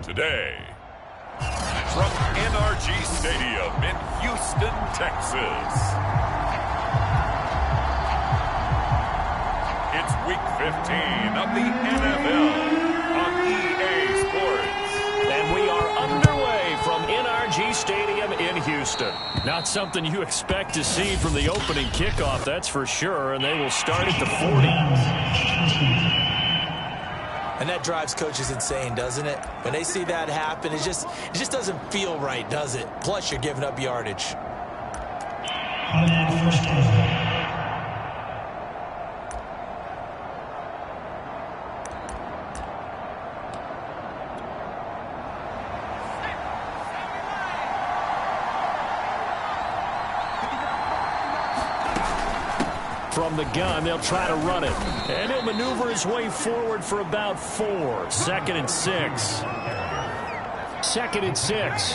Today, from NRG Stadium in Houston, Texas, it's Week 15 of the NFL on EA Sports. And we are underway from NRG Stadium in Houston. Not something you expect to see from the opening kickoff, that's for sure, and they will start at the 40. And that drives coaches insane, doesn't it? When they see that happen, it just doesn't feel right, does it? Plus, you're giving up yardage. From the gun, they'll try to run it. And he'll maneuver his way forward for about 4. 2nd and 6. 2nd and 6.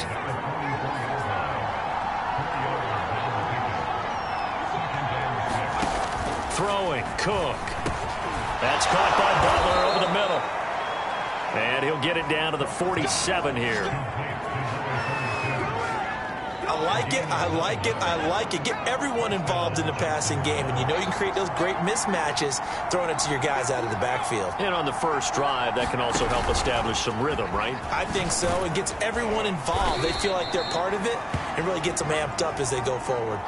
Throwing, Cook. That's caught by Butler over the middle. And he'll get it down to the 47 here. I like it, I like it, I like it. Get everyone involved in the passing game, and you know you can create those great mismatches throwing it to your guys out of the backfield. And on the first drive, that can also help establish some rhythm, right? I think so. It gets everyone involved. They feel like they're part of it, and really gets them amped up as they go forward.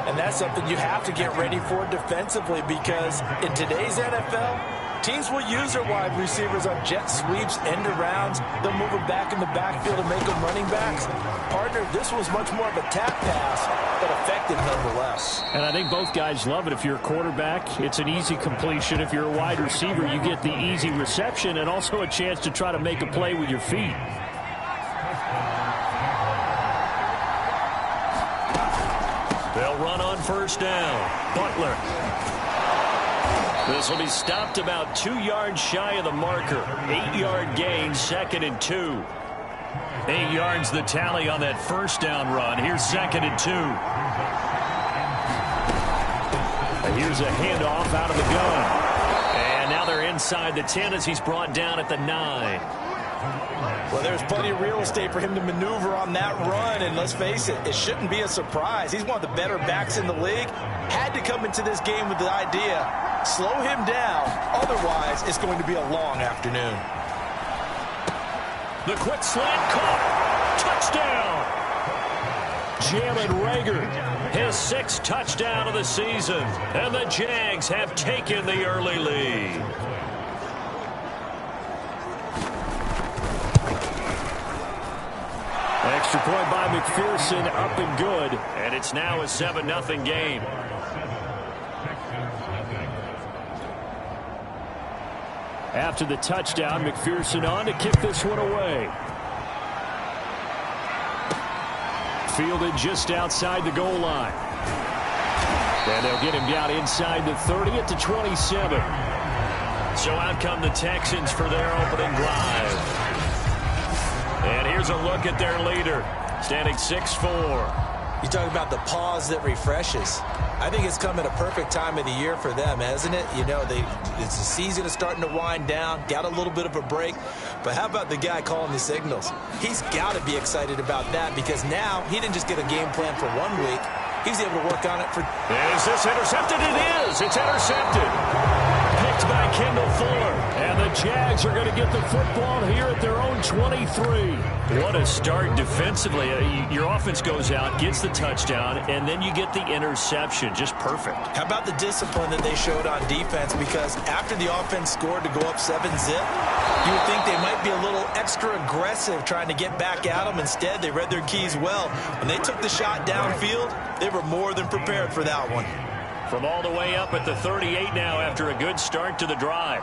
And that's something you have to get ready for defensively, because in today's NFL, teams will use their wide receivers on jet sweeps, end arounds. They'll move them back in the backfield and make them running backs. Partner, this was much more of a tap pass, but effective nonetheless. And I think both guys love it. If you're a quarterback, it's an easy completion. If you're a wide receiver, you get the easy reception and also a chance to try to make a play with your feet. They'll run on first down. Butler. This will be stopped about 2 yards shy of the marker. 8-yard gain, 2nd and 2. 8 yards the tally on that first down run. Here's 2nd and 2. And here's a handoff out of the gun. And now they're inside the 10 as he's brought down at the 9. Well, there's plenty of real estate for him to maneuver on that run, and let's face it, it shouldn't be a surprise. He's one of the better backs in the league. Had to come into this game with the idea, slow him down, otherwise it's going to be a long afternoon. The quick slant caught. Touchdown! Jalen Reagor, his 6th touchdown of the season, and the Jags have taken the early lead. Extra point by McPherson, up and good. And it's now a 7-0 game. After the touchdown, McPherson on to kick this one away. Fielded just outside the goal line. And they'll get him down inside the 30 at the 27. So out come the Texans for their opening drive. And here's a look at their leader, standing 6'4". You talk about the pause that refreshes. I think it's come at a perfect time of the year for them, hasn't it? You know, it's the season is starting to wind down, got a little bit of a break. But how about the guy calling the signals? He's got to be excited about that, because now he didn't just get a game plan for 1 week. He's able to work on it for... Is this intercepted? It is. It's intercepted. Picked by Kendall Fuller. And the Jags are going to get the football here at their own 23. What a start defensively. Your offense goes out, gets the touchdown, and then you get the interception. Just perfect. How about the discipline that they showed on defense? Because after the offense scored to go up 7-zip, you would think they might be a little extra aggressive trying to get back at them. Instead, they read their keys well. When they took the shot downfield, they were more than prepared for that one. From all the way up at the 38 now after a good start to the drive.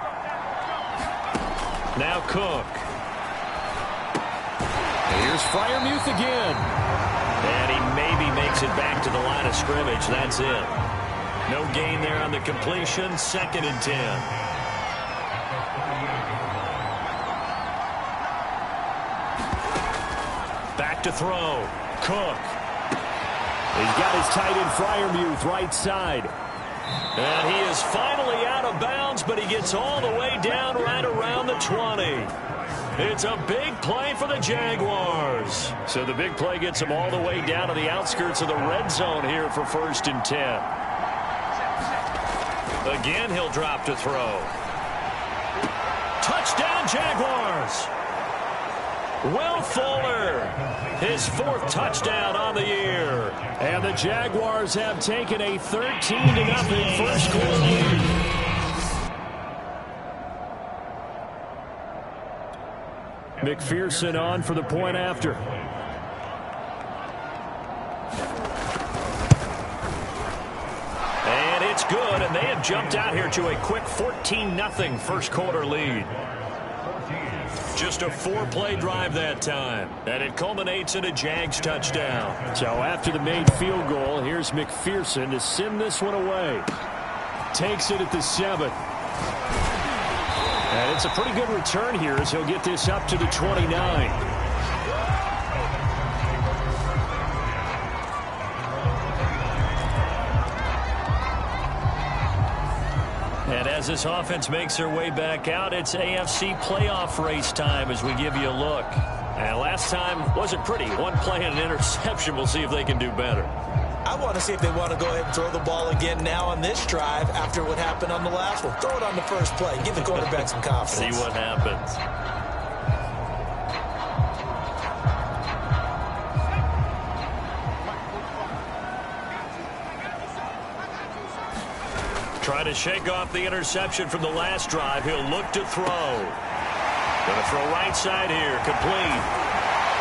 Now Cook. Here's Freiermuth again. And he maybe makes it back to the line of scrimmage. That's it. No gain there on the completion. 2nd and 10. Back to throw. Cook. He's got his tight end Freiermuth right side. And he is finally out of bounds but he gets all the way down right around the 20. It's a big play for the Jaguars. So the big play gets him all the way down to the outskirts of the red zone here for 1st and 10. Again, he'll drop to throw. Touchdown, Jaguars. Will Fuller, his 4th touchdown on the year. And the Jaguars have taken a 13-0 first quarter lead. McPherson on for the point after. And it's good, and they have jumped out here to a quick 14-0 first quarter lead. Just a 4-play drive that time, and it culminates in a Jags touchdown. So after the made field goal, here's McPherson to send this one away. Takes it at the 7. And it's a pretty good return here as he'll get this up to the 29. And as this offense makes their way back out, it's AFC playoff race time as we give you a look. And last time wasn't pretty. One play and an interception. We'll see if they can do better. I want to see if they want to go ahead and throw the ball again now on this drive after what happened on the last one. Throw it on the first play. Give the quarterback some confidence. See what happens. Trying to shake off the interception from the last drive. He'll look to throw. Going to throw right side here. Complete.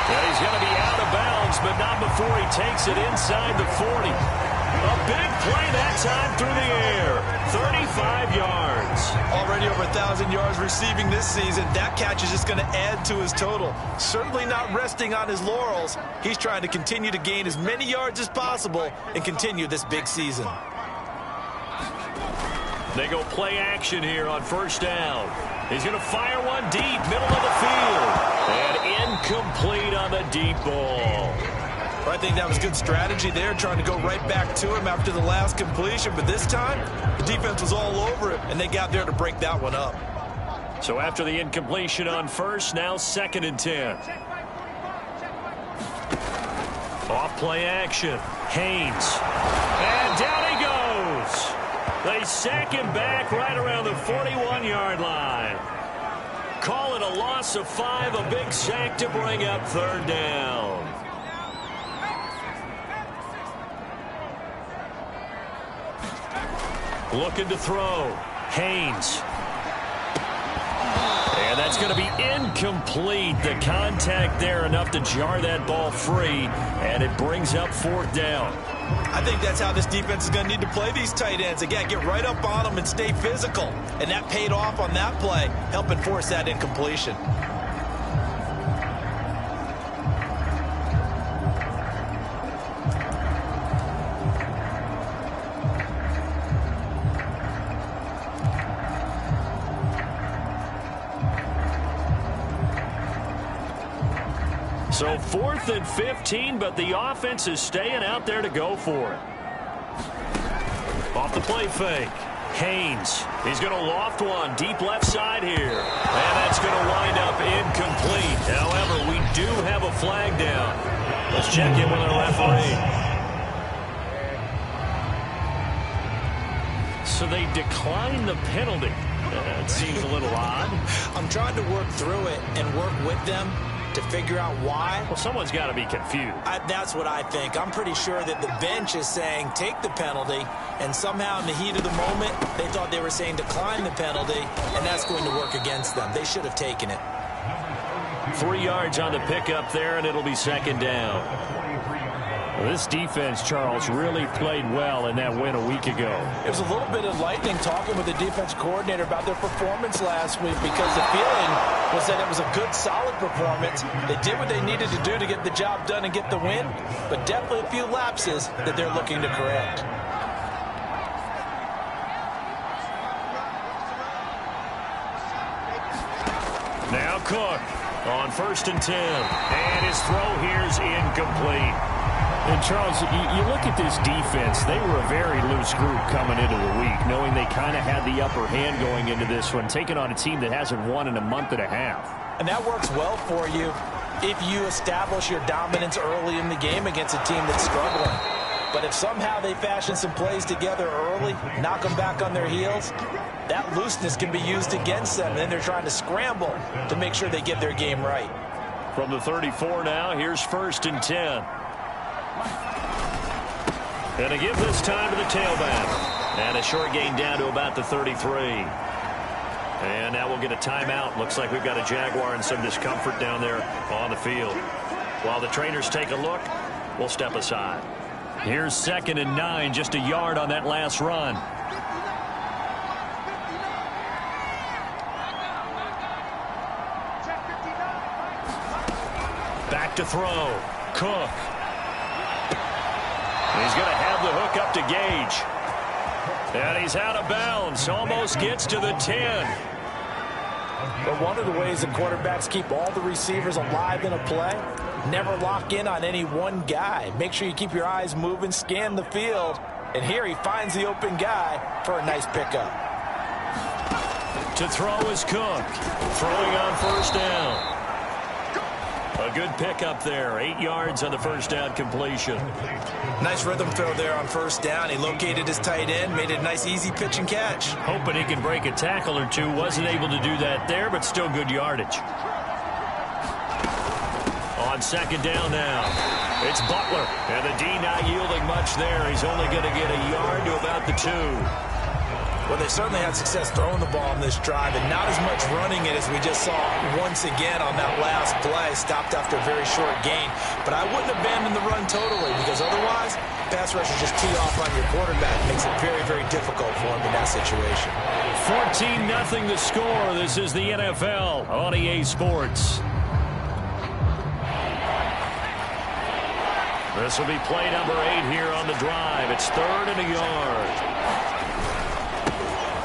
And he's going to be out of bounds, but not before he takes it inside the 40. A big play that time through the air. 35 yards. Already over 1,000 yards receiving this season. That catch is just going to add to his total. Certainly not resting on his laurels. He's trying to continue to gain as many yards as possible and continue this big season. They go play action here on 1st down. He's going to fire one deep, middle of the field. And incomplete on the deep ball. Well, I think that was good strategy there, trying to go right back to him after the last completion. But this time, the defense was all over it, and they got there to break that one up. So after the incompletion on 1st, now 2nd and 10. Off play action. Haynes. And down he goes. They sack him back right around the 41-yard line. Call it a loss of 5, a big sack to bring up 3rd down. Looking to throw. Haynes. And that's going to be incomplete. The contact there enough to jar that ball free, and it brings up 4th down. I think that's how this defense is going to need to play these tight ends. Again, get right up on them and stay physical. And that paid off on that play, helping force that incompletion. So 4th and 15, but the offense is staying out there to go for it. Off the play fake. Haynes. He's going to loft one deep left side here. And that's going to wind up incomplete. However, we do have a flag down. Let's check in with our referee. So they declined the penalty. That seems a little odd. I'm trying to work through it and work with them to figure out why. Well, someone's got to be confused. That's what I think. I'm pretty sure that the bench is saying take the penalty, and somehow in the heat of the moment, they thought they were saying decline the penalty, and that's going to work against them. They should have taken it. 3 yards on the pickup there, and it'll be 2nd down. Well, this defense, Charles, really played well in that win a week ago. It was a little bit enlightening talking with the defense coordinator about their performance last week, because the feeling was that it was a good, solid performance. They did what they needed to do to get the job done and get the win, but definitely a few lapses that they're looking to correct. Now Cook on 1st and 10. And his throw here's incomplete. And, Charles, you look at this defense, they were a very loose group coming into the week, knowing they kind of had the upper hand going into this one, taking on a team that hasn't won in a month and a half. And that works well for you if you establish your dominance early in the game against a team that's struggling. But if somehow they fashion some plays together early, knock them back on their heels, that looseness can be used against them. And then they're trying to scramble to make sure they get their game right. From the 34 now, here's 1st and 10. And to give this time to the tailback. And a short gain down to about the 33. And now we'll get a timeout. Looks like we've got a Jaguar and some discomfort down there on the field. While the trainers take a look, we'll step aside. Here's 2nd and 9, just a yard on that last run. Back to throw. Cook. He's going to have the hook up to Gage. And he's out of bounds. Almost gets to the 10. But one of the ways that quarterbacks keep all the receivers alive in a play, never lock in on any one guy. Make sure you keep your eyes moving, scan the field. And here he finds the open guy for a nice pickup. To throw is Cook. Throwing on 1st down. A good pickup there. 8 yards on the 1st down completion. Nice rhythm throw there on 1st down. He located his tight end, made it a nice easy pitch and catch. Hoping he can break a tackle or two. Wasn't able to do that there, but still good yardage. On 2nd down now, it's Butler. And the D not yielding much there. He's only going to get a yard to about the 2. Well, they certainly had success throwing the ball on this drive, and not as much running it as we just saw once again on that last play. Stopped after a very short gain. But I wouldn't abandon the run totally, because otherwise, pass rushers just tee off on your quarterback. It makes it very, very difficult for him in that situation. 14-0 the score. This is the NFL on EA Sports. This will be play number 8 here on the drive. It's 3rd and a yard.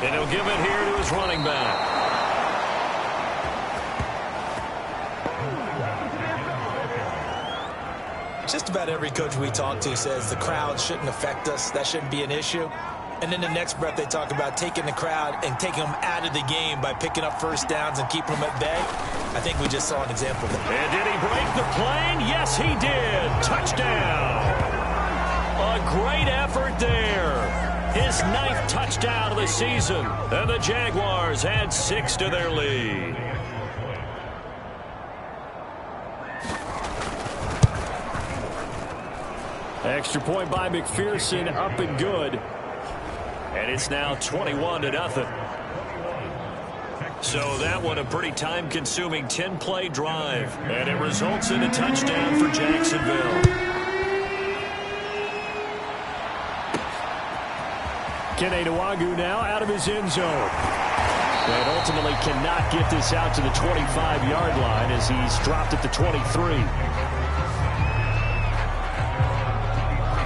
And he'll give it here to his running back. Just about every coach we talk to says the crowd shouldn't affect us. That shouldn't be an issue. And in the next breath, they talk about taking the crowd and taking them out of the game by picking up 1st downs and keeping them at bay. I think we just saw an example of that. And did he break the plane? Yes, he did. Touchdown. A great effort there. His 9th touchdown of the season. And the Jaguars add 6 to their lead. Extra point by McPherson, up and good. And it's now 21-0. So that one a pretty time-consuming 10-play drive. And it results in a touchdown for Jacksonville. Kene Nwangwu now out of his end zone. And ultimately cannot get this out to the 25-yard line as he's dropped at the 23.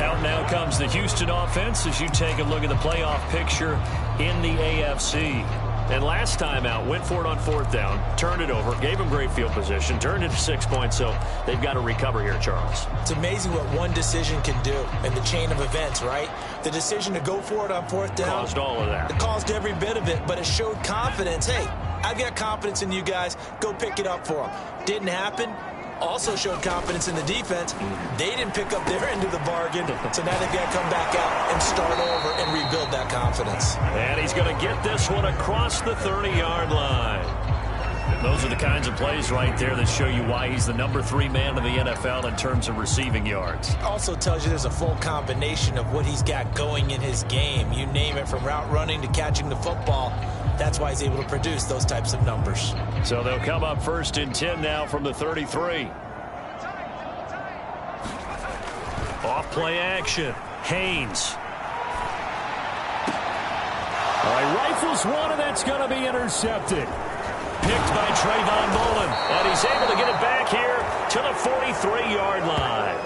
Out now comes the Houston offense as you take a look at the playoff picture in the AFC. And last time out, went for it on 4th down, turned it over, gave him great field position, turned it to 6 points, so they've got to recover here, Charles. It's amazing what one decision can do in the chain of events, right? The decision to go for it on 4th down caused all of that. It caused every bit of it, but it showed confidence. Hey, I've got confidence in you guys. Go pick it up for them. Didn't happen. Also showed confidence in the defense. They didn't pick up their end of the bargain, so now they've got to come back out and start over and rebuild that confidence. And he's going to get this one across the 30-yard line. Those are the kinds of plays right there that show you why he's the number 3 man in the NFL in terms of receiving yards. Also tells you there's a full combination of what he's got going in his game. You name it, from route running to catching the football. That's why he's able to produce those types of numbers. So they'll come up 1st and 10 now from the 33. Off play action. Haynes. All right, rifles one, and that's going to be intercepted. Picked by Trayvon Mullen. And he's able to get it back here to the 43-yard line.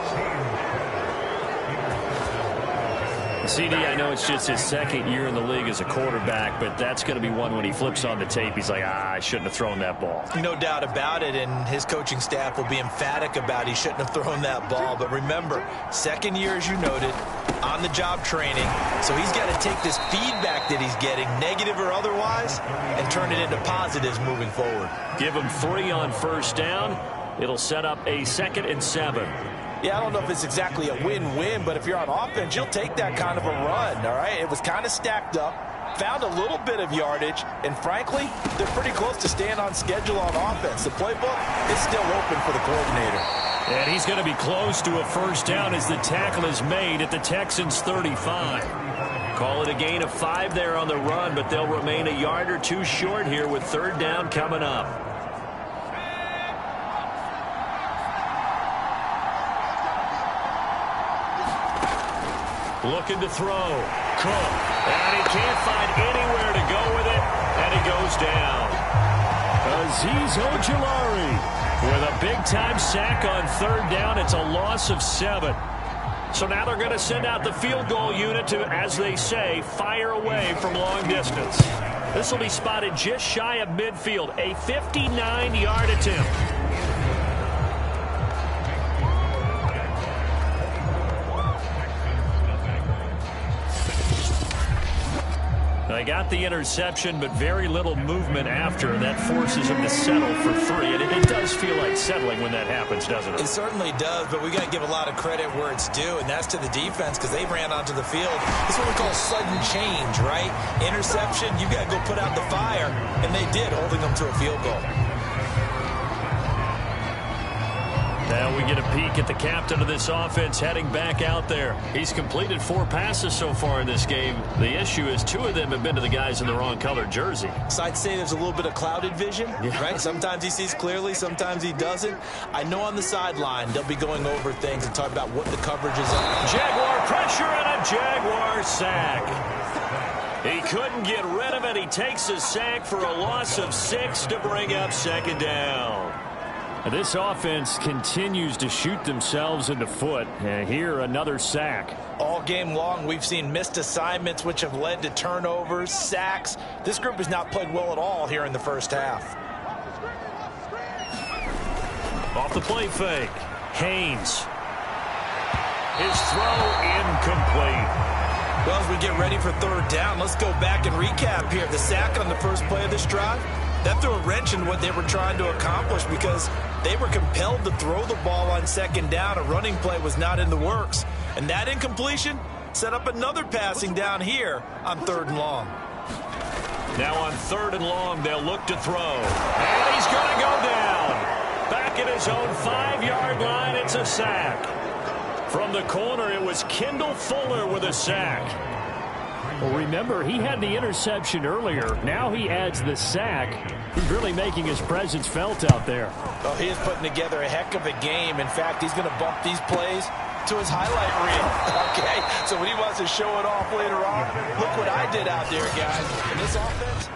CD, I know it's just his second year in the league as a quarterback, but that's going to be one when he flips on the tape. He's like, I shouldn't have thrown that ball. No doubt about it, and his coaching staff will be emphatic about he shouldn't have thrown that ball. But remember, second year, as you noted, on-the-job training. So he's got to take this feedback that he's getting, negative or otherwise, and turn it into positives moving forward. Give him 3 on first down. It'll set up a 2nd and 7. Yeah, I don't know if it's exactly a win-win, but if you're on offense, you'll take that kind of a run, all right? It was kind of stacked up, found a little bit of yardage, and frankly, they're pretty close to staying on schedule on offense. The playbook is still open for the coordinator. And he's going to be close to a first down as the tackle is made at the Texans' 35. Call it a gain of 5 there on the run, but they'll remain a yard or 2 short here with 3rd down coming up. Looking to throw. Cook. And he can't find anywhere to go with it. And he goes down. Azeez Ojulari with a big-time sack on 3rd down. It's a loss of 7. So now they're going to send out the field goal unit to, as they say, fire away from long distance. This will be spotted just shy of midfield. A 59-yard attempt. They got the interception, but very little movement after, and that forces them to settle for 3. And it does feel like settling when that happens, doesn't it? It certainly does, but we got to give a lot of credit where it's due, and that's to the defense because they ran onto the field. This is what we call sudden change, right? Interception, you got to go put out the fire, and they did, holding them to a field goal. Now we get a peek at the captain of this offense heading back out there. He's completed 4 passes so far in this game. The issue is 2 of them have been to the guys in the wrong colored jersey. So I'd say there's a little bit of clouded vision, right? Sometimes he sees clearly, sometimes he doesn't. I know on the sideline they'll be going over things and talk about what the coverage is. Jaguar pressure and a Jaguar sack. He couldn't get rid of it. He takes a sack for a loss of 6 to bring up 2nd down. This offense continues to shoot themselves in the foot. And here, another sack. All game long, we've seen missed assignments, which have led to turnovers, sacks. This group has not played well at all here in the first half. Off the play fake. Haynes. His throw incomplete. Well, as we get ready for 3rd down, let's go back and recap here. The sack on the first play of this drive, that threw a wrench in what they were trying to accomplish because they were compelled to throw the ball on 2nd down. A running play was not in the works. And that incompletion set up another passing down here on 3rd and long. Now on 3rd and long, they'll look to throw. And he's going to go down. Back at his own 5-yard line, it's a sack. From the corner, it was Kendall Fuller with a sack. Well, remember, he had the interception earlier. Now he adds the sack. He's really making his presence felt out there. Oh, he is putting together a heck of a game. In fact, he's going to bump these plays to his highlight reel. Okay, so when he wants to show it off later on, look what I did out there, guys. In this offense,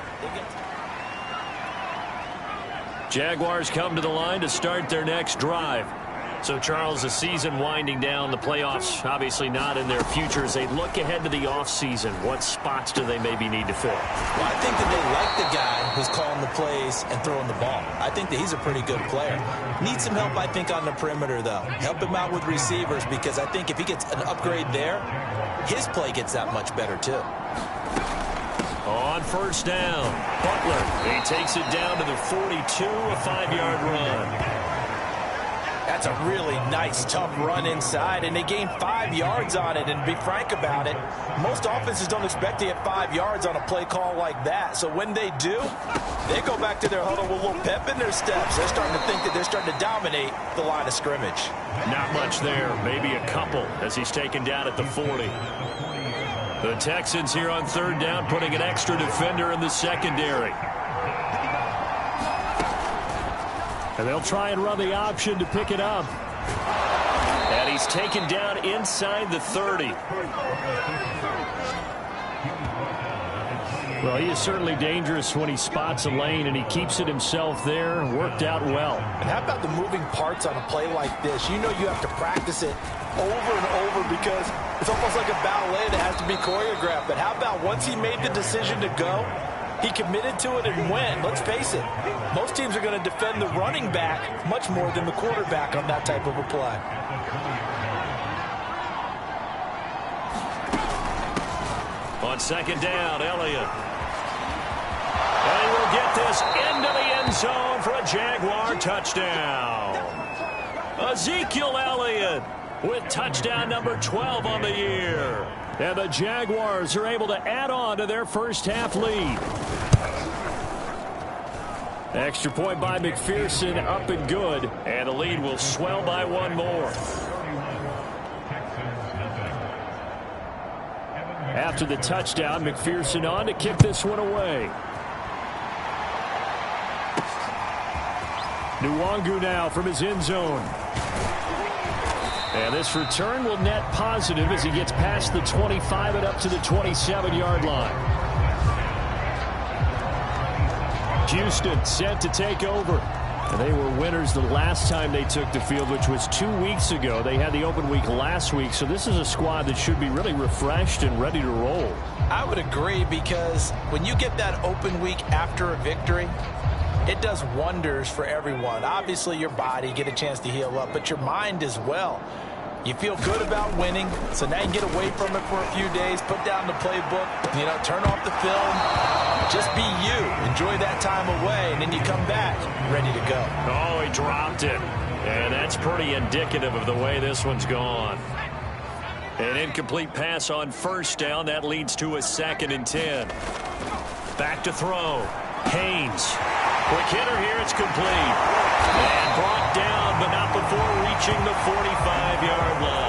Jaguars come to the line to start their next drive. So, Charles, the season winding down, the playoffs obviously not in their future. As they look ahead to the offseason, what spots do they maybe need to fill? Well, I think that they like the guy who's calling the plays and throwing the ball. I think that he's a pretty good player. Needs some help, I think, on the perimeter, though. Help him out with receivers because I think if he gets an upgrade there, his play gets that much better, too. On 1st down, Butler. He takes it down to the 42, a 5-yard run. That's a really nice, tough run inside, and they gained 5 yards on it. And to be frank about it, most offenses don't expect to get 5 yards on a play call like that. So when they do, they go back to their huddle with a little pep in their steps. They're starting to think that they're starting to dominate the line of scrimmage. Not much there, maybe a couple as he's taken down at the 40. The Texans here on 3rd down, putting an extra defender in the secondary. And they'll try and run the option to pick it up. And he's taken down inside the 30. Well, he is certainly dangerous when he spots a lane, and he keeps it himself there. Worked out well. And how about the moving parts on a play like this? You know you have to practice it over and over because It's almost like a ballet that has to be choreographed. But how about once he made the decision to go, he committed to it and went. Let's face it, most teams are going to defend the running back much more than the quarterback on that type of a play. On second down, Elliott. And he will get this into the end zone for a Jaguar touchdown. Ezekiel Elliott with touchdown number 12 on the year. And the Jaguars are able to add on to their first half lead. Extra point by McPherson, up and good. And the lead will swell by one more. After the touchdown, McPherson on to kick this one away. Nwangu now from his end zone. And this return will net positive as he gets past the 25 and up to the 27-yard line. Houston set to take over. And they were winners the last time they took the field, which was 2 weeks ago. They had the open week last week, so this is a squad that should be really refreshed and ready to roll. I would agree, because when you get that open week after a victory, it does wonders for everyone. Obviously, your body get a chance to heal up, but your mind as well. You feel good about winning, so now you can get away from it for a few days, put down the playbook, turn off the film, just be you. Enjoy that time away, and then you come back ready to go. Oh, he dropped it. And that's pretty indicative of the way this one's gone. An incomplete pass on first down. That leads to a 2nd and 10. Back to throw. Haynes. Quick hitter here. It's complete. And brought down, but not before reaching the 45-yard line.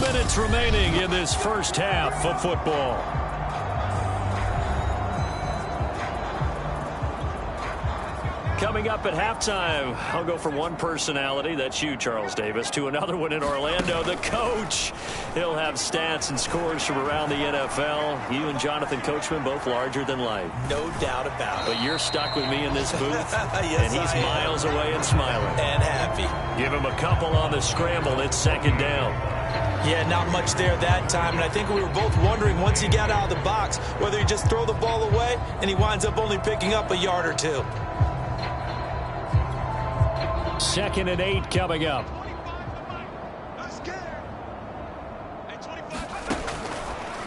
Minutes remaining in this first half of football. Coming up at halftime, I'll go from one personality, that's you, Charles Davis, to another one in Orlando, the coach. He'll have stats and scores from around the NFL. You and Jonathan Coachman, both larger than life. No doubt about it. But you're stuck with me in this booth, yes, and he's miles away and smiling. And happy. Give him a couple on the scramble. It's second down. Yeah, not much there that time, and I think we were both wondering once he got out of the box whether he just throw the ball away and he winds up only picking up a yard or two. 2nd and 8 coming up.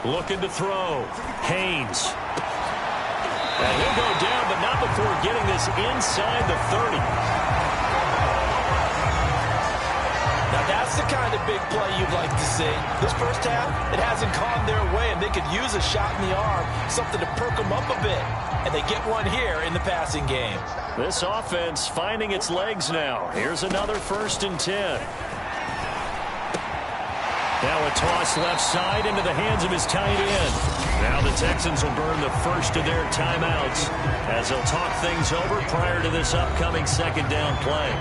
Looking to throw. Haynes. And he'll go down, but not before getting this inside the 30. Now that's the kind of big play you'd like to see. This first half, it hasn't gone their way, and they could use a shot in the arm, something to perk them up a bit. And they get one here in the passing game. This offense finding its legs now. Here's another 1st and 10. Now a toss left side into the hands of his tight end. Now the Texans will burn the first of their timeouts as they'll talk things over prior to this upcoming 2nd down play.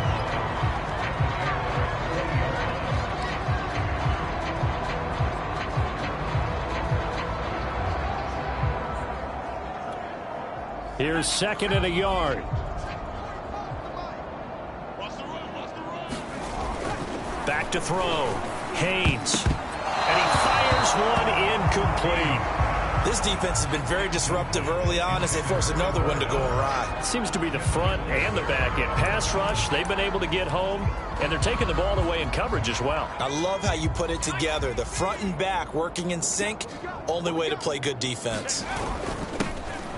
Here's 2nd and a yard. Back to throw. Haynes. And he fires one incomplete. This defense has been very disruptive early on as they force another one to go awry. Seems to be the front and the back end. Pass rush, they've been able to get home, and they're taking the ball away in coverage as well. I love how you put it together. The front and back working in sync, only way to play good defense.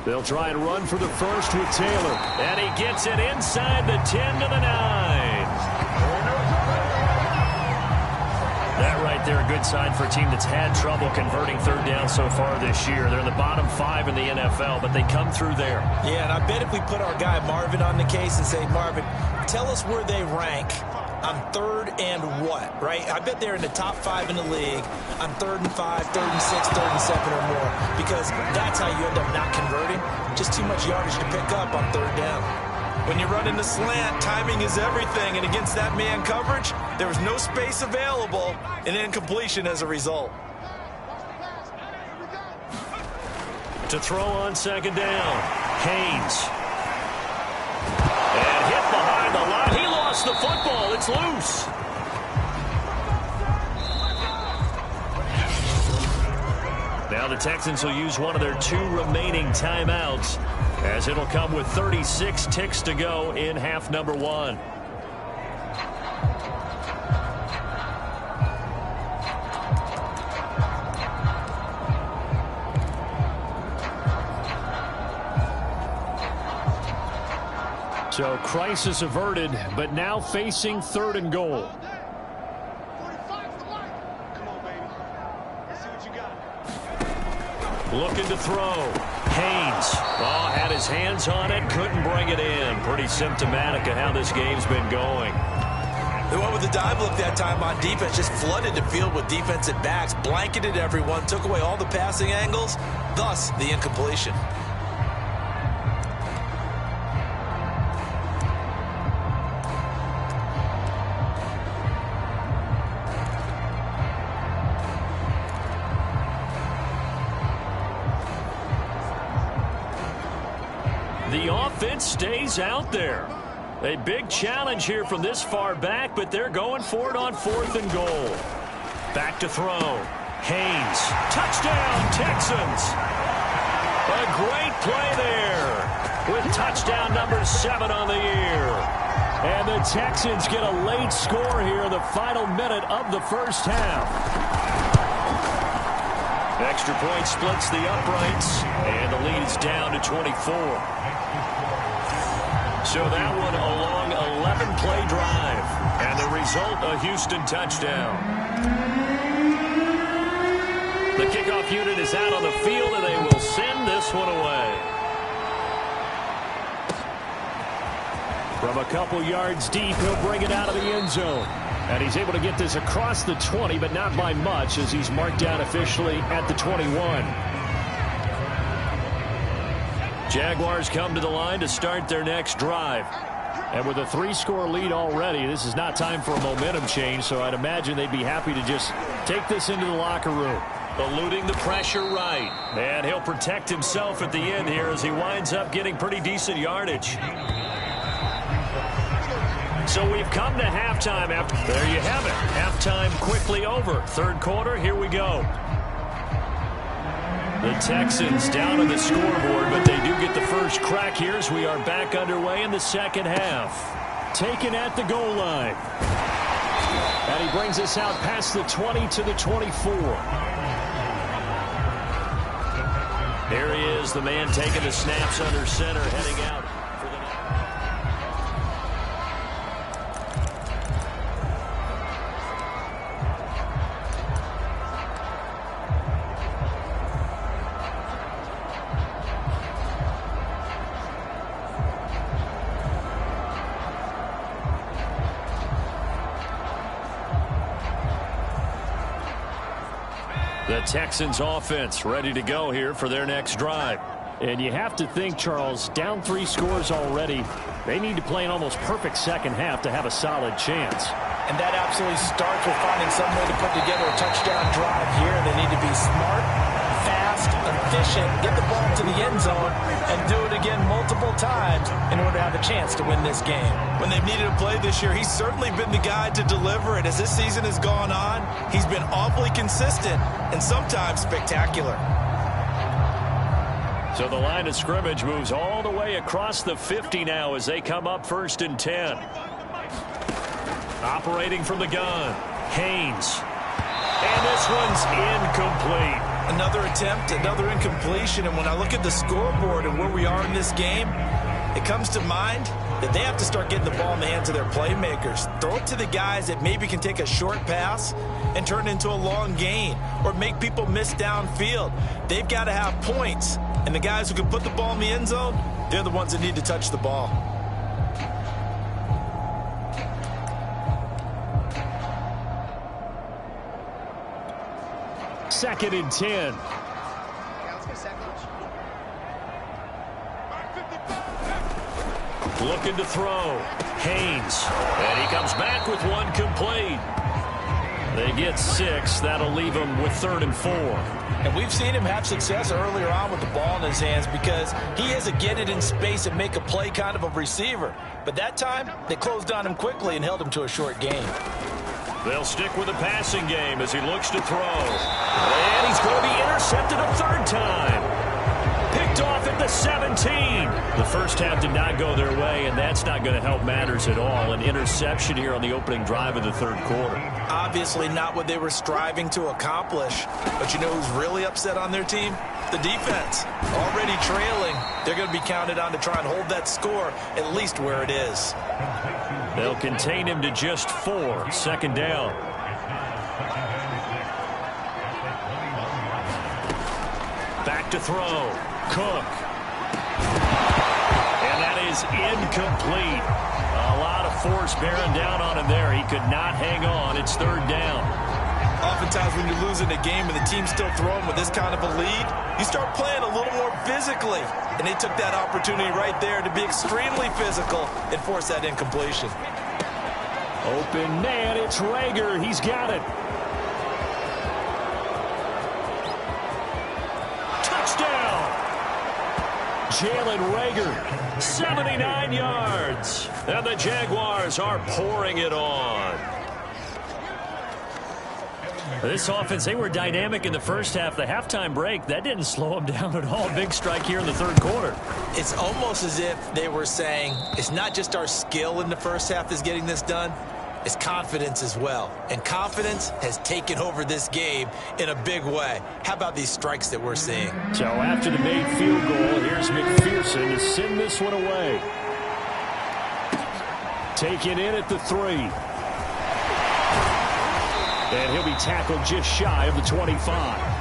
They'll try and run for the first with Taylor. And he gets it inside the 10 to the 9. That right there, a good sign for a team that's had trouble converting 3rd down so far this year. They're in the bottom 5 in the NFL, but they come through there. Yeah, and I bet if we put our guy Marvin on the case and say, Marvin, tell us where they rank on 3rd and what, right? I bet they're in the top 5 in the league on 3rd and 5, 3rd and 6, 3rd and 7 or more, because that's how you end up not converting. Just too much yardage to pick up on 3rd down. When you're running the slant, timing is everything, and against that man coverage, there was no space available, and incompletion as a result. To throw on second down. Haynes. And hit behind the line. He lost the football. It's loose. Now the Texans will use one of their 2 remaining timeouts, as it'll come with 36 ticks to go in half number 1. So crisis averted, but now facing 3rd and goal. Looking to throw. Haynes. Oh, had his hands on it, couldn't bring it in. Pretty symptomatic of how this game's been going. They went with the dive look that time on defense, just flooded the field with defensive backs, blanketed everyone, took away all the passing angles, thus the incompletion. The offense stays out there. A big challenge here from this far back, but they're going for it on 4th and goal. Back to throw. Haynes. Touchdown, Texans. A great play there with touchdown number 7 on the year. And the Texans get a late score here in the final minute of the first half. Extra point splits the uprights, and the lead is down to 24. So that one a long 11-play drive. And the result, a Houston touchdown. The kickoff unit is out on the field, and they will send this one away. From a couple yards deep, he'll bring it out of the end zone. And he's able to get this across the 20, but not by much, as he's marked down officially at the 21. Jaguars come to the line to start their next drive. And with a 3-score lead already, this is not time for a momentum change, so I'd imagine they'd be happy to just take this into the locker room. Eluding the pressure right. And he'll protect himself at the end here as he winds up getting pretty decent yardage. So we've come to halftime. There you have it. Halftime quickly over. 3rd quarter, here we go. The Texans down on the scoreboard, but they do get the first crack here as we are back underway in the second half. Taken at the goal line. And he brings us out past the 20 to the 24. Here he is, the man taking the snaps under center, heading out. The Texans offense ready to go here for their next drive. And you have to think, Charles, down 3 scores already. They need to play an almost perfect second half to have a solid chance. And that absolutely starts with finding some way to put together a touchdown drive here. They need to be smart, fast, efficient, get the ball to the end zone, and do it again multiple times in order to have a chance to win this game. When they've needed a play this year, he's certainly been the guy to deliver it. As this season has gone on, he's been awfully consistent and sometimes spectacular. So the line of scrimmage moves all the way across the 50 now as they come up 1st and 10. Operating from the gun, Haynes. And this one's incomplete. Another attempt, another incompletion. And when I look at the scoreboard and where we are in this game, it comes to mind that they have to start getting the ball in the hands of their playmakers. Throw it to the guys that maybe can take a short pass and turn it into a long gain or make people miss downfield. They've got to have points. And the guys who can put the ball in the end zone, they're the ones that need to touch the ball. Second and 10. Looking to throw. Haynes. And he comes back with one complete. They get 6. That'll leave them with 3rd and 4. And we've seen him have success earlier on with the ball in his hands because he has a get it in space and make a play kind of a receiver. But that time, they closed on him quickly and held him to a short gain. They'll stick with the passing game as he looks to throw. And he's going to be intercepted a 3rd time. Picked off at the 17. The first half did not go their way, and that's not going to help matters at all. An interception here on the opening drive of the 3rd quarter. Obviously not what they were striving to accomplish. But you know who's really upset on their team? The defense. Already trailing. They're going to be counted on to try and hold that score at least where it is. They'll contain him to just 4. 2nd down. Back to throw. Cook. And that is incomplete. A lot of force bearing down on him there. He could not hang on. It's 3rd down. Oftentimes when you're losing a game and the team's still throwing with this kind of a lead, you start playing a little more physically. And they took that opportunity right there to be extremely physical and force that incompletion. Open man, it's Rager. He's got it. Touchdown! Jalen Rager, 79 yards. And the Jaguars are pouring it on. This offense, they were dynamic in the first half. The halftime break, that didn't slow them down at all. Big strike here in the 3rd quarter. It's almost as if they were saying, it's not just our skill in the first half that's getting this done, it's confidence as well. And confidence has taken over this game in a big way. How about these strikes that we're seeing? So after the made field goal, here's McPherson to send this one away. Taken in at the 3. And he'll be tackled just shy of the 25.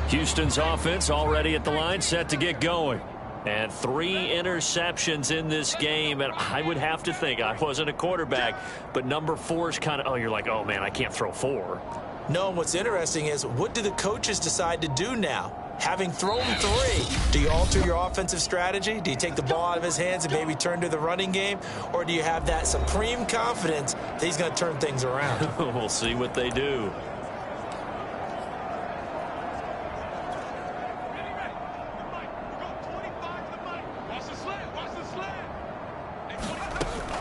Houston's offense already at the line, set to get going. And 3 interceptions in this game, and I would have to think, I wasn't a quarterback, but number 4 is kind of, you're like, oh, man, I can't throw 4. No, and what's interesting is, what do the coaches decide to do now? Having thrown 3, do you alter your offensive strategy? Do you take the ball out of his hands and maybe turn to the running game? Or do you have that supreme confidence that he's going to turn things around? We'll see what they do.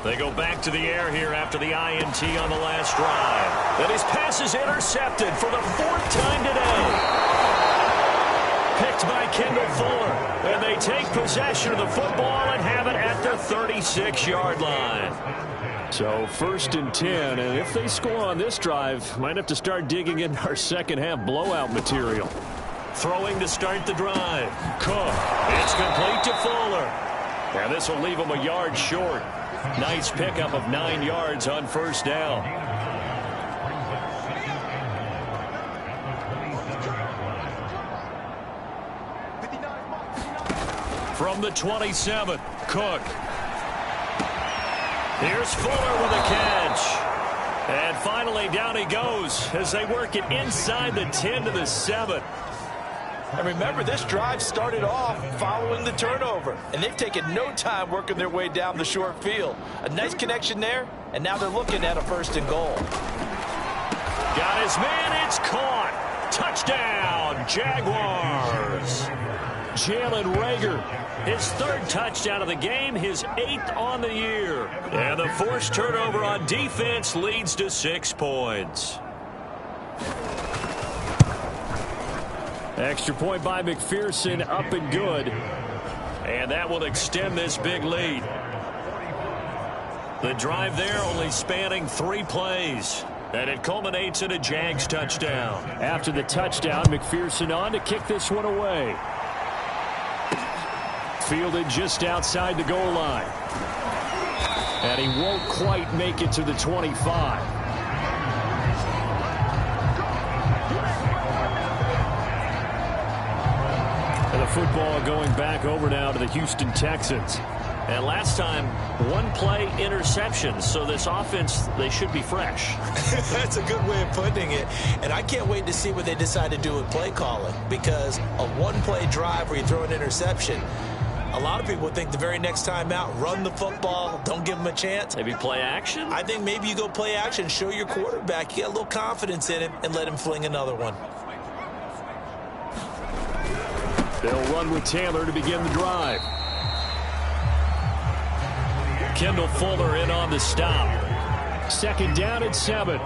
They go back to the air here after the INT on the last drive. And his pass is intercepted for the 4th time today. Picked by Kendall Fuller. And they take possession of the football and have it at the 36-yard line. So 1st and 10, and if they score on this drive, might have to start digging into our second-half blowout material. Throwing to start the drive. Cook. It's complete to Fuller. And this will leave him a yard short. Nice pickup of 9 yards on 1st down. From the 27, Cook. Here's Fuller with a catch. And finally down he goes as they work it inside the 10 to the 7. And remember, this drive started off following the turnover. And they've taken no time working their way down the short field. A nice connection there, and now they're looking at a 1st and goal. Got his man, it's caught. Touchdown, Jaguars. Jalen Rager, his 3rd touchdown of the game, his 8th on the year. And the forced turnover on defense leads to 6 points. Extra point by McPherson, up and good. And that will extend this big lead. The drive there only spanning 3 plays. And it culminates in a Jags touchdown. After the touchdown, McPherson on to kick this one away. Fielded just outside the goal line. And he won't quite make it to the 25. football going back over now to the Houston Texans. And last time, one play interception. So this offense, they should be fresh. That's a good way of putting it. And I can't wait to see what they decide to do with play calling. Because a one-play drive where you throw an interception, a lot of people think the very next time out, run the football, don't give them a chance. Maybe play action? I think maybe you go play action, show your quarterback you got a little confidence in him, and let him fling another one. They'll run with Taylor to begin the drive. Kendall Fuller in on the stop. 2nd down and 7.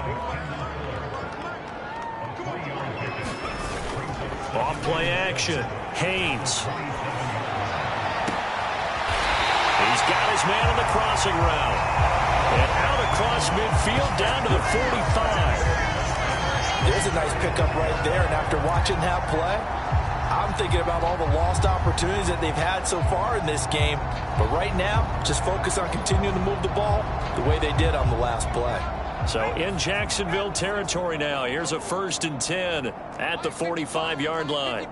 Off play action. Haynes. He's got his man on the crossing route. And out across midfield down to the 45. There's a nice pickup right there. And after watching that play, I'm thinking about all the lost opportunities that they've had so far in this game. But right now, just focus on continuing to move the ball the way they did on the last play. So in Jacksonville territory now. Here's a 1st and 10 at the 45-yard line.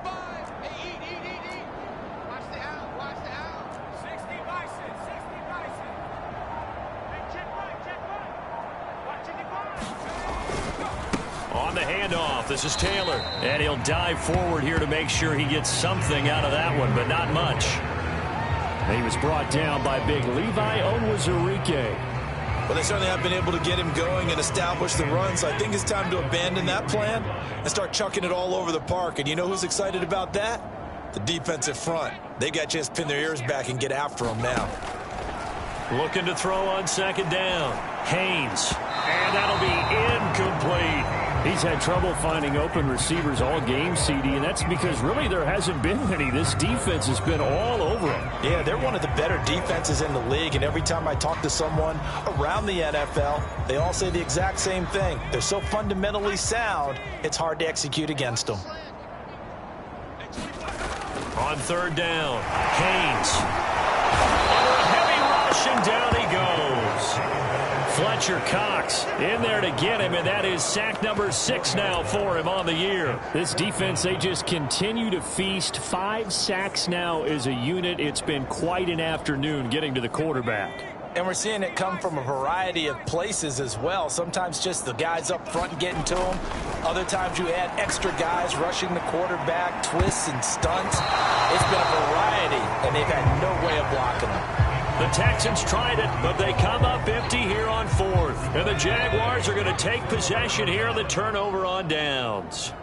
On the handoff, this is Taylor. And he'll dive forward here to make sure he gets something out of that one, but not much. He was brought down by big Levi Onwuzurike. Well, they certainly have been able to get him going and establish the run, so I think it's time to abandon that plan and start chucking it all over the park. And you know who's excited about that? The defensive front. They got a chance to pin their ears back and get after him now. Looking to throw on 2nd down. Haynes. And that'll be incomplete. He's had trouble finding open receivers all game, CD, and that's because really there hasn't been any. This defense has been all over him. Yeah, they're one of the better defenses in the league, and every time I talk to someone around the NFL, they all say the exact same thing. They're so fundamentally sound, it's hard to execute against them. On 3rd down, Haynes. Under a heavy rush, and down he goes. Fletcher Cox in there to get him, and that is sack number 6 now for him on the year. This defense, they just continue to feast. 5 sacks now as a unit. It's been quite an afternoon getting to the quarterback. And we're seeing it come from a variety of places as well. Sometimes just the guys up front getting to him. Other times you add extra guys rushing the quarterback, twists and stunts. It's been a variety, and they've had no way of blocking them. The Texans tried it, but they come up empty here on 4th. And the Jaguars are going to take possession here on the turnover on downs.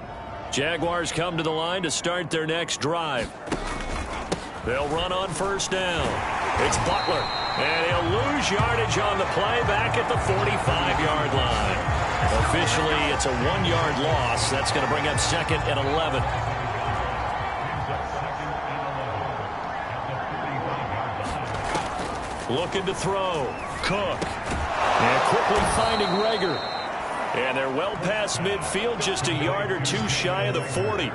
Jaguars come to the line to start their next drive. They'll run on 1st down. It's Butler. And he'll lose yardage on the play back at the 45-yard line. Officially, it's a 1-yard loss. That's going to bring up 2nd and 11. Looking to throw. Cook. And quickly finding Rager. And they're well past midfield, just a yard or 2 shy of the 40.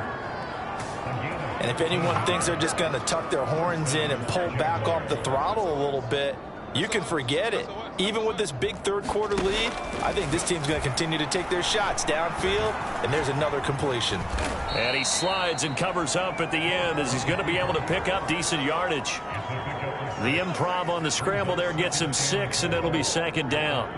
And if anyone thinks they're just going to tuck their horns in and pull back off the throttle a little bit, you can forget it. Even with this big 3rd quarter lead, I think this team's going to continue to take their shots downfield, and there's another completion. And he slides and covers up at the end as he's going to be able to pick up decent yardage. The improv on the scramble there gets him 6, and it'll be 2nd down.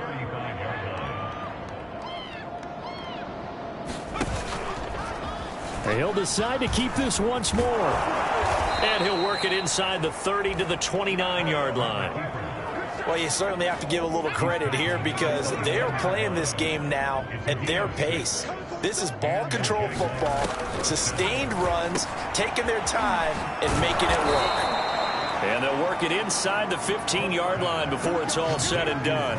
He'll decide to keep this once more. And he'll work it inside the 30 to the 29-yard line. Well, you certainly have to give a little credit here because they are playing this game now at their pace. This is ball control football, sustained runs, taking their time and making it work. And they'll work it inside the 15-yard line before it's all said and done.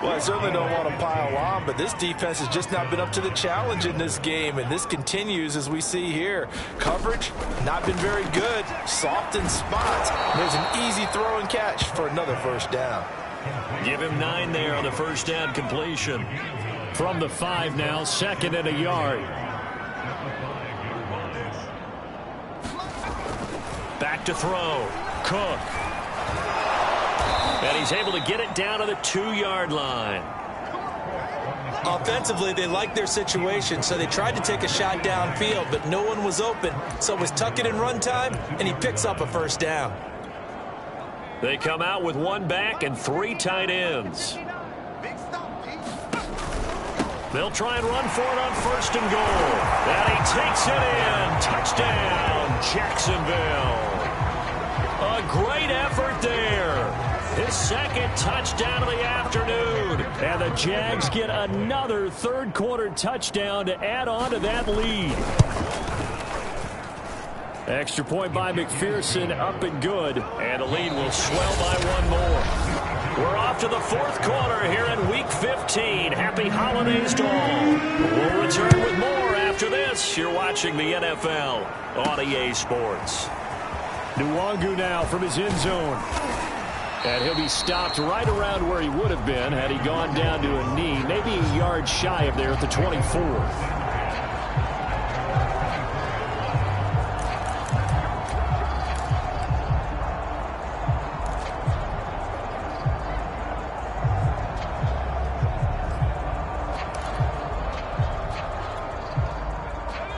Well, I certainly don't want to pile on, but this defense has just not been up to the challenge in this game, and this continues as we see here. Coverage, not been very good. Soft in spots. There's an easy throw and catch for another 1st down. Give him 9 there on the 1st down completion. From the 5 now, 2nd and a yard. Back to throw. Cook. And he's able to get it down to the 2-yard line. Offensively, they liked their situation, so they tried to take a shot downfield, but no one was open. So it was tuck it and run time, and he picks up a first down. They come out with one back and 3 tight ends. They'll try and run for it on 1st and goal. And he takes it in. Touchdown, Jacksonville. A great effort there. His 2nd touchdown of the afternoon. And the Jags get another 3rd quarter touchdown to add on to that lead. Extra point by McPherson, up and good. And the lead will swell by 1 more. We're off to the 4th quarter here in Week 15. Happy holidays to all. We'll return with more after this. You're watching the NFL on EA Sports. Nwangu now from his end zone. And he'll be stopped right around where he would have been had he gone down to a knee, maybe a yard shy of there at the 24.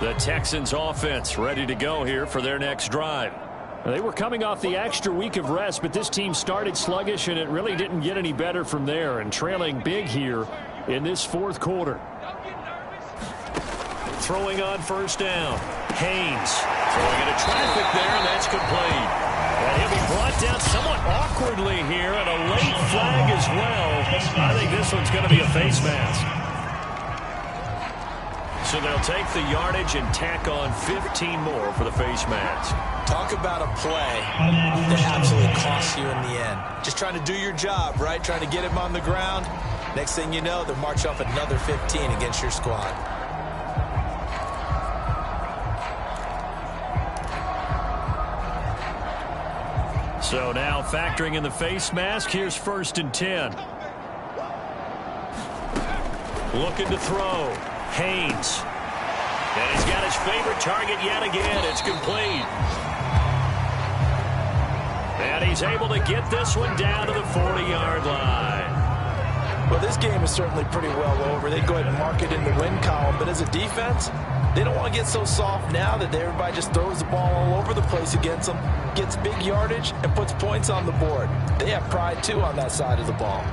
The Texans offense ready to go here for their next drive. They were coming off the extra week of rest, but this team started sluggish, and it really didn't get any better from there, and trailing big here in this 4th quarter. Throwing on 1st down. Haynes throwing into traffic there, and that's complete. And he'll be brought down somewhat awkwardly here, and a late flag as well. I think this one's going to be a face mask. So they'll take the yardage and tack on 15 more for the face mask. Talk about a play that absolutely costs you in the end. Just trying to do your job, right? Trying to get him on the ground. Next thing you know, they'll march off another 15 against your squad. So now factoring in the face mask, here's 1st and 10. Looking to throw. Haynes. And he's got his favorite target yet again. It's complete. And he's able to get this one down to the 40-yard line. Well, this game is certainly pretty well over. They'd go ahead and mark it in the win column. But as a defense, they don't want to get so soft now that everybody just throws the ball all over the place against them, gets big yardage, and puts points on the board. They have pride, too, on that side of the ball.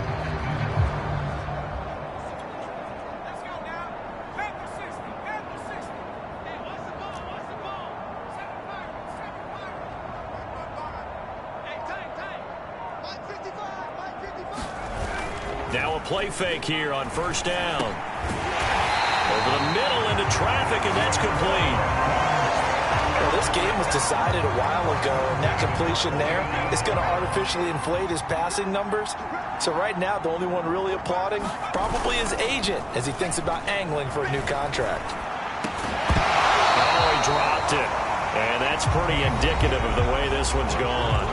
Now a play fake here on 1st down. Over the middle into traffic, and that's complete. Well, this game was decided a while ago, and that completion there is going to artificially inflate his passing numbers. So right now, the only one really applauding probably his agent as he thinks about angling for a new contract. Oh, he dropped it. And that's pretty indicative of the way this one's gone.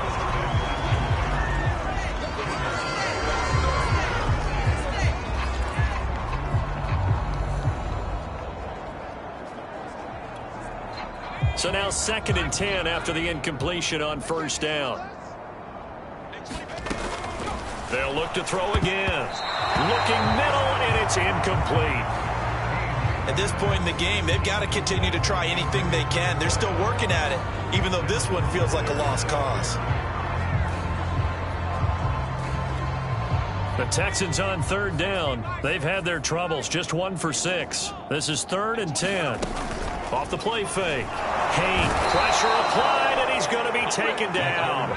So now 2nd and 10 after the incompletion on 1st down. They'll look to throw again. Looking middle, and it's incomplete. At this point in the game, they've got to continue to try anything they can. They're still working at it, even though this one feels like a lost cause. The Texans on 3rd down. They've had their troubles, just 1 for 6. This is 3rd and 10. Off the play fake. Haynes, pressure applied, and he's going to be taken down.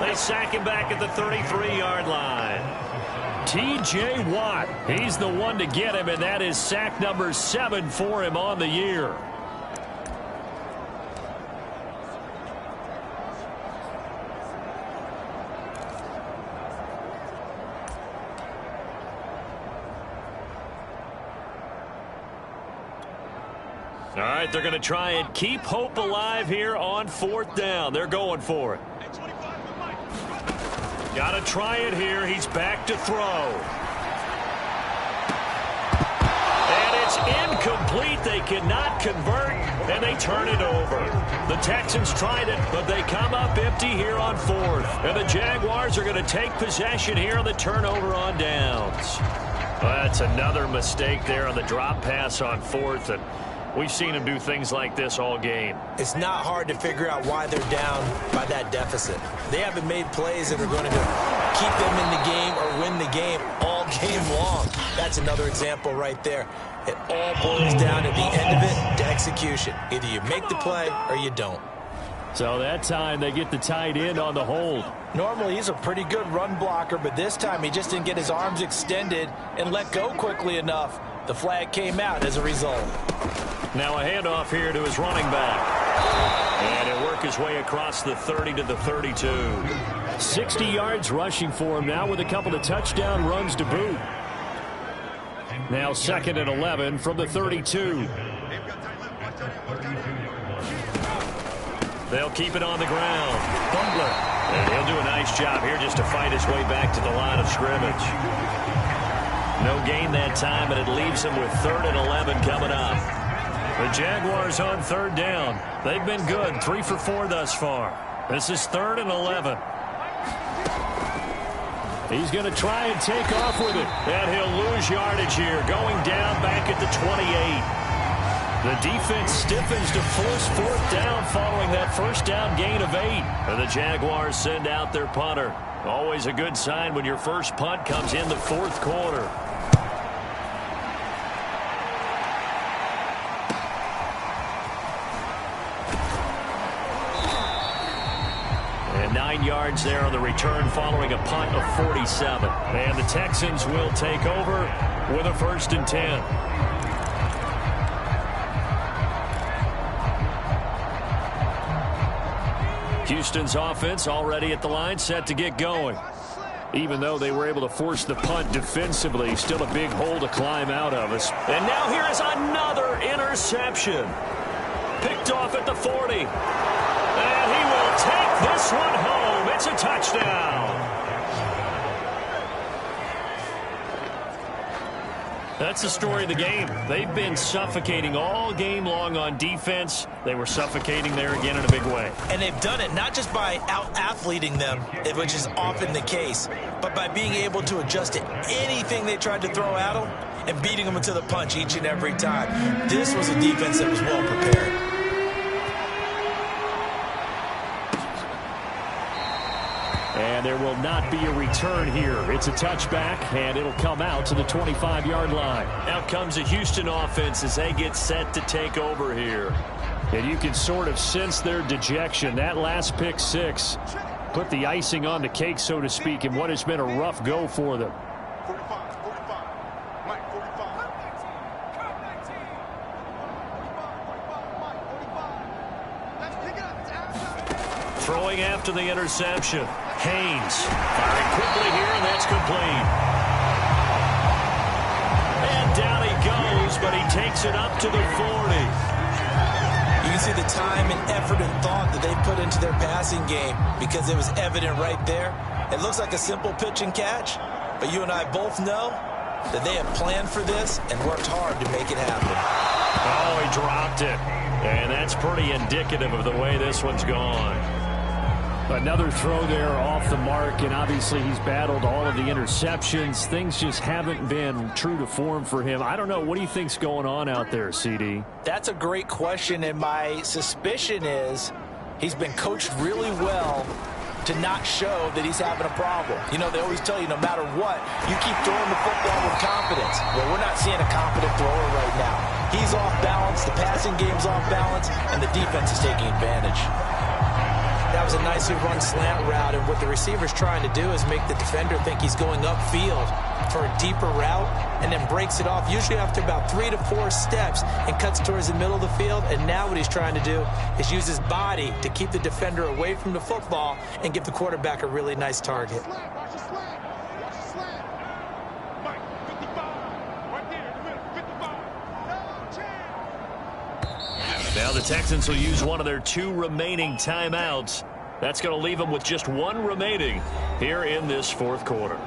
They sack him back at the 33-yard line. T.J. Watt, he's the one to get him, and that is sack number 7 for him on the year. All right, they're going to try and keep hope alive here on 4th down. They're going for it. Got to try it here. He's back to throw. And it's incomplete. They cannot convert, and they turn it over. The Texans tried it, but they come up empty here on 4th. And the Jaguars are going to take possession here on the turnover on downs. Well, that's another mistake there on the drop pass on fourth, and we've seen him do things like this all game. It's not hard to figure out why they're down by that deficit. They haven't made plays that are going to keep them in the game or win the game all game long. That's another example right there. It all boils down at the end of it to execution. Either you make the play or you don't. So that time they get the tight end on the hold. Normally he's a pretty good run blocker, but this time he just didn't get his arms extended and let go quickly enough. The flag came out as a result. Now a handoff here to his running back. And he'll work his way across the 30 to the 32. 60 yards rushing for him now with a couple of touchdown runs to boot. Now 2nd and 11 from the 32. They'll keep it on the ground. Butler. And he'll do a nice job here just to fight his way back to the line of scrimmage. No gain that time, and it leaves him with 3rd and 11 coming up. The Jaguars on 3rd down. They've been good, 3 for 4 thus far. This is 3rd and 11. He's going to try and take off with it. And he'll lose yardage here, going down back at the 28. The defense stiffens to force 4th down following that first down gain of 8. And the Jaguars send out their punter. Always a good sign when your first punt comes in the 4th quarter. And 9 yards there on the return following a punt of 47. And the Texans will take over with a 1st and 10. Houston's offense already at the line, set to get going. Even though they were able to force the punt defensively, still a big hole to climb out of us. And now here is another interception. Picked off at the 40. And he will take this one home. It's a touchdown. That's the story of the game. They've been suffocating all game long on defense. They were suffocating there again in a big way. And they've done it not just by out-athleting them, which is often the case, but by being able to adjust to anything they tried to throw at them and beating them into the punch each and every time. This was a defense that was well prepared. And there will not be a return here. It's a touchback, and it'll come out to the 25-yard line. Out comes the Houston offense as they get set to take over here. And you can sort of sense their dejection. That last pick six put the icing on the cake, so to speak, in what has been a rough go for them. Throwing after the interception. Haynes firing quickly here, and that's complete. And down he goes, but he takes it up to the 40. You can see the time and effort and thought that they put into their passing game because it was evident right there. It looks like a simple pitch and catch, but you and I both know that they have planned for this and worked hard to make it happen. Oh, he dropped it. And that's pretty indicative of the way this one's gone. Another throw there off the mark, and obviously he's battled all of the interceptions. Things just haven't been true to form for him. I don't know. What do you think's going on out there, CD? That's a great question, and my suspicion is he's been coached really well to not show that he's having a problem. You know, they always tell you no matter what, you keep throwing the football with confidence. Well, we're not seeing a confident thrower right now. He's off balance, the passing game's off balance, and the defense is taking advantage. That was a nicely run slant route, and what the receiver's trying to do is make the defender think he's going upfield for a deeper route and then breaks it off, usually after about 3 to 4 steps, and cuts towards the middle of the field. And now what he's trying to do is use his body to keep the defender away from the football and give the quarterback a really nice target. Now the Texans will use one of their 2 remaining timeouts. That's going to leave them with just 1 remaining here in this 4th quarter.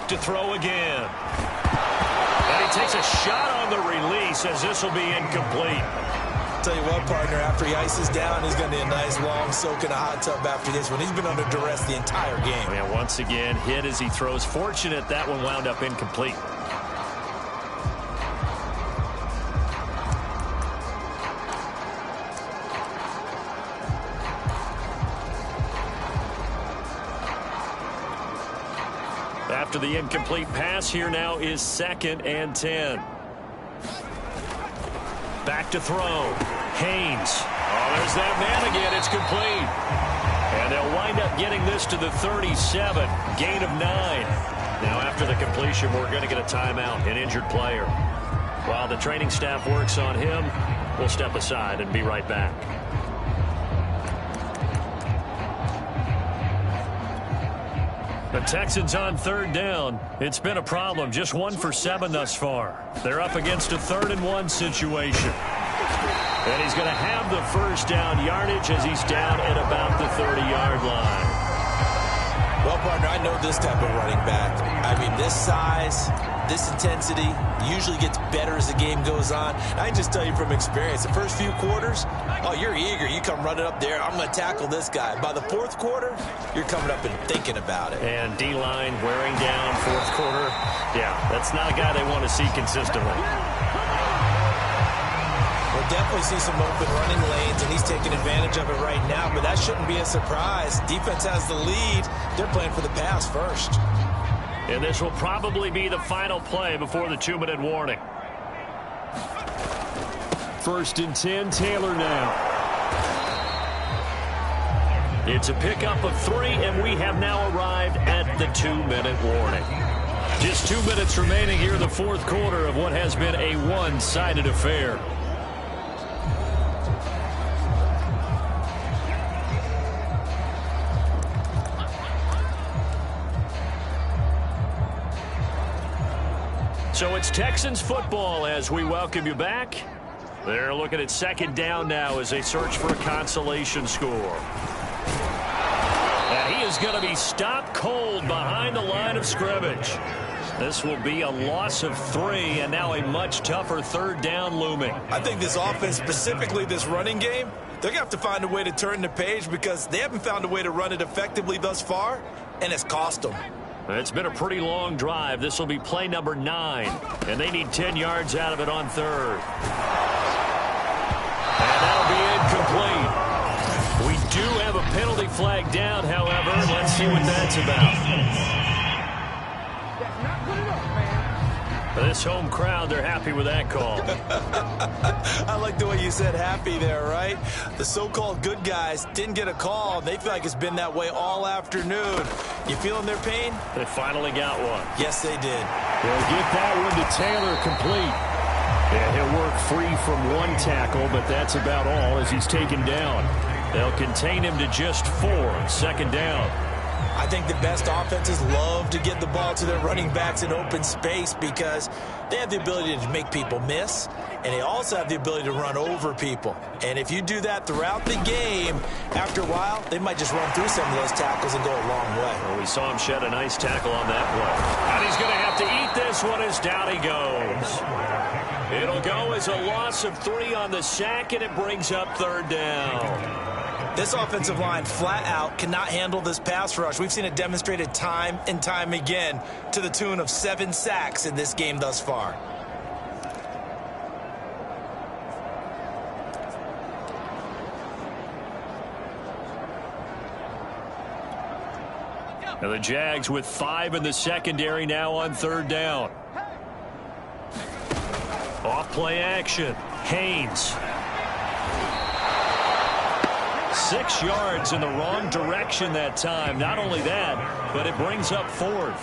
to throw again. And he takes a shot on the release as this will be incomplete. Tell you what, partner, after he ices down, he's going to need a nice long soak in a hot tub after this one. He's been under duress the entire game. And once again, hit as he throws. Fortunate that one wound up incomplete. After the incomplete pass, here now is 2nd and 10. Back to throw. Haynes. Oh, there's that man again. It's complete. And they'll wind up getting this to the 37. Gain of 9. Now, after the completion, we're going to get a timeout, an injured player. While the training staff works on him, we'll step aside and be right back. The Texans on 3rd down. It's been a problem. Just 1 for 7 thus far. They're up against a 3rd and 1 situation. And he's going to have the first down yardage as he's down at about the 30-yard line. Well, partner, I know this type of running back. I mean, this size, this intensity usually gets better as the game goes on. I can just tell you from experience, the first few quarters, oh, you're eager. You come running up there. I'm going to tackle this guy. By the 4th quarter, you're coming up and thinking about it. And D-line wearing down 4th quarter. Yeah, that's not a guy they want to see consistently. We'll definitely see some open running lanes, and he's taking advantage of it right now, but that shouldn't be a surprise. Defense has the lead. They're playing for the pass first. And this will probably be the final play before the 2-minute warning. 1st and 10, Taylor now. It's a pickup of 3, and we have now arrived at the 2-minute warning. Just 2 minutes remaining here in the 4th quarter of what has been a one-sided affair. So it's Texans football as we welcome you back. They're looking at 2nd down now as they search for a consolation score. And he is going to be stopped cold behind the line of scrimmage. This will be a loss of 3, and now a much tougher 3rd down looming. I think this offense, specifically this running game, they're going to have to find a way to turn the page because they haven't found a way to run it effectively thus far, and it's cost them. It's been a pretty long drive. This will be play number 9, and they need 10 yards out of it on 3rd. And that'll be incomplete. We do have a penalty flag down, however. Let's see what that's about. This home crowd, they're happy with that call. I like the way you said happy there, right? The so-called good guys didn't get a call. They feel like it's been that way all afternoon. You feeling their pain? They finally got one. Yes, they did. They'll get that one to Taylor complete. Yeah, he'll work free from 1 tackle, but that's about all as he's taken down. They'll contain him to just 4, 2nd down. I think the best offenses love to get the ball to their running backs in open space because they have the ability to make people miss, and they also have the ability to run over people. And if you do that throughout the game, after a while, they might just run through some of those tackles and go a long way. Well, we saw him shed a nice tackle on that play. And he's going to have to eat this one as down he goes. It'll go as a loss of 3 on the sack, and it brings up 3rd down. This offensive line flat out cannot handle this pass rush. We've seen it demonstrated time and time again to the tune of 7 sacks in this game thus far. Now the Jags with 5 in the secondary now on 3rd down. Off play action. Haynes. 6 yards in the wrong direction that time. Not only that, but it brings up 4th.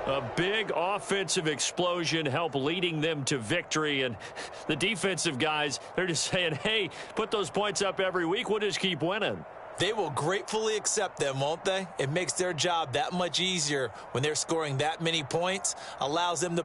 A big offensive explosion helped leading them to victory. And the defensive guys, they're just saying, hey, put those points up every week. We'll just keep winning. They will gratefully accept them, won't they? It makes their job that much easier when they're scoring that many points, allows them to